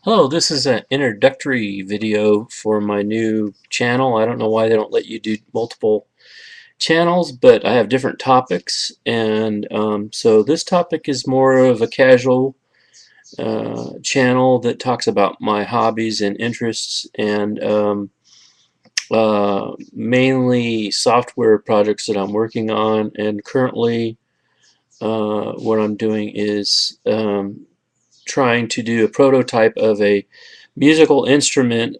Hello, this is an introductory video for my new channel. I don't know why they don't let you do multiple channels, but I have different topics, and so this topic is more of a casual channel that talks about my hobbies and interests, and mainly software projects that I'm working on. And currently, what I'm doing is trying to do a prototype of a musical instrument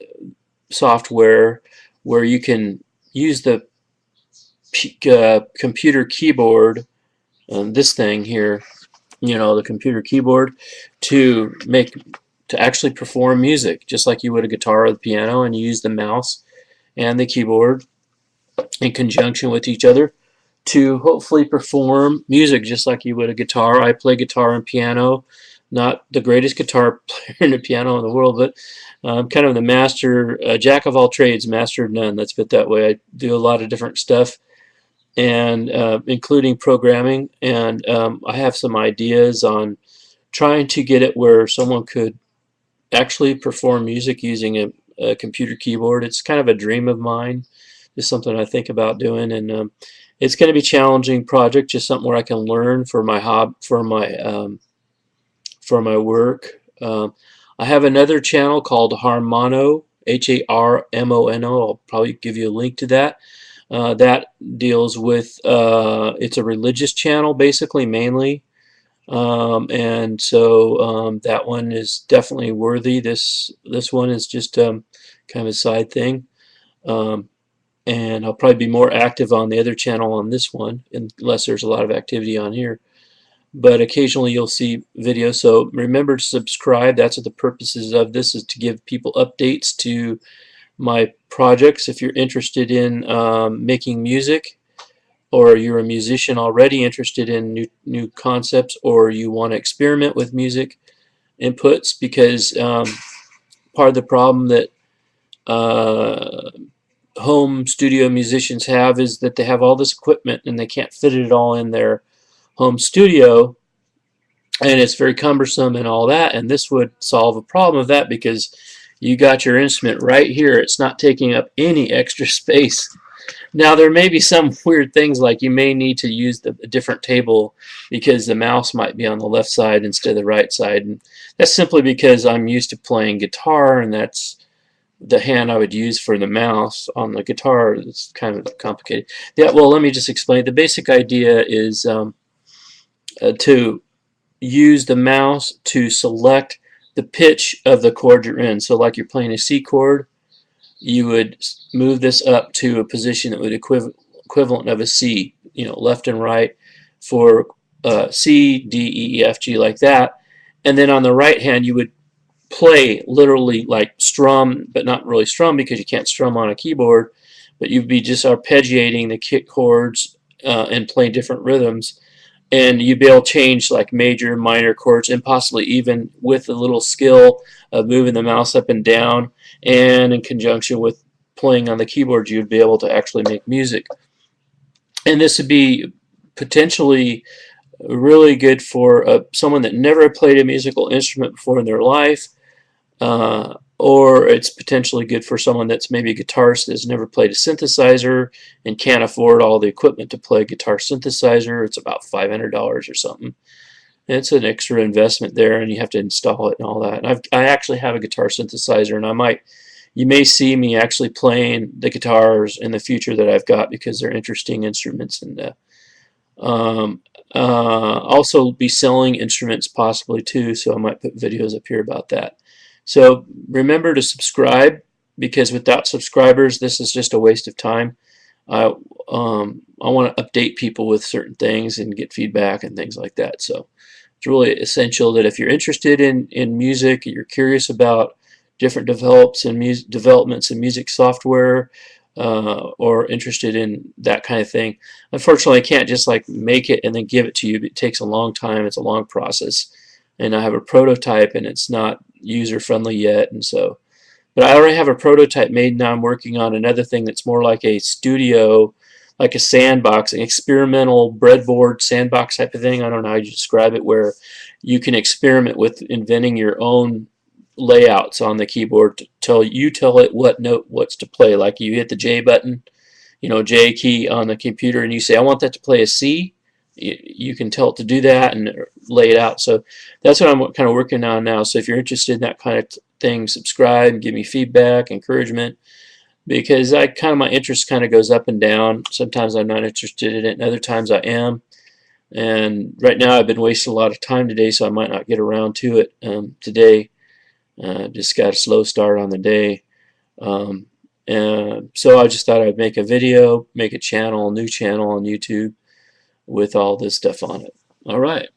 software where you can use the computer keyboard, this thing here, the computer keyboard, to make to actually perform music, just like you would a guitar or the piano, and you use the mouse and the keyboard in conjunction with each other to hopefully perform music just like you would a guitar. I play guitar and piano, not the greatest guitar player and piano in the world, but I'm kind of the master, jack of all trades, master of none. Let's put it that way. I do a lot of different stuff, and including programming, and I have some ideas on trying to get it where someone could actually perform music using a computer keyboard. It's kind of a dream of mine. It's something I think about doing, and it's going to be a challenging project, just something where I can learn for my for my work. I have another channel called Harmono, Harmono. I'll probably give you a link to that. That deals with it's a religious channel, basically, mainly. And so that one is definitely worthy. This one is just kind of a side thing. Um, and I'll probably be more active on the other channel on this one, unless there's a lot of activity on here. But occasionally you'll see videos, so remember to subscribe. That's what the purposes of this is, to give people updates to my projects. If you're interested in making music, or you're a musician already interested in new concepts, or you want to experiment with music inputs, because part of the problem that uh, home studio musicians have is that they have all this equipment and they can't fit it all in their home studio, and it's very cumbersome and all that. And this would solve a problem of that, because you got your instrument right here. It's not taking up any extra space. Now, there may be some weird things, like you may need to use a different table because the mouse might be on the left side instead of the right side, and that's simply because I'm used to playing guitar, and that's the hand I would use for the mouse. On the guitar, it's kind of complicated. Yeah, well, let me just explain. The basic idea is to use the mouse to select the pitch of the chord you're in. So like you're playing a C chord, you would move this up to a position that would equivalent of a C, left and right for C, D, E, F, G, like that. And then on the right hand, you would play literally like strum, but not really strum because you can't strum on a keyboard, but you'd be just arpeggiating the kick chords and play different rhythms. And you'd be able to change like major, minor chords, and possibly even with a little skill of moving the mouse up and down, and in conjunction with playing on the keyboard, you'd be able to actually make music. And this would be potentially really good for someone that never played a musical instrument before in their life, or it's potentially good for someone that's maybe a guitarist that's never played a synthesizer and can't afford all the equipment to play a guitar synthesizer. It's about $500 or something. It's an extra investment there, and you have to install it and all that. And I actually have a guitar synthesizer, and you may see me actually playing the guitars in the future that I've got, because they're interesting instruments. And um, also be selling instruments possibly too, so I might put videos up here about that. So remember to subscribe, because without subscribers, this is just a waste of time. I want to update people with certain things and get feedback and things like that. So it's really essential that if you're interested in music, you're curious about different developments in music software, or interested in that kind of thing. Unfortunately, I can't just like make it and then give it to you. It takes a long time. It's a long process, and I have a prototype, and it's not user friendly yet. And so, but I already have a prototype made. Now I'm working on another thing that's more like a studio, like a sandbox, an experimental breadboard sandbox type of thing. I don't know how you describe it, where you can experiment with inventing your own layouts on the keyboard to tell it what note what's to play. Like you hit the J button, J key on the computer, and you say I want that to play a C. You can tell it to do that and lay it out. So that's what I'm kind of working on now. So if you're interested in that kind of thing, subscribe and give me feedback, encouragement, because my interest kind of goes up and down. Sometimes I'm not interested in it, and other times I am. And right now I've been wasting a lot of time today, so I might not get around to it today. Just got a slow start on the day. And so I just thought I'd make a video, make a new channel on YouTube with all this stuff on it. All right.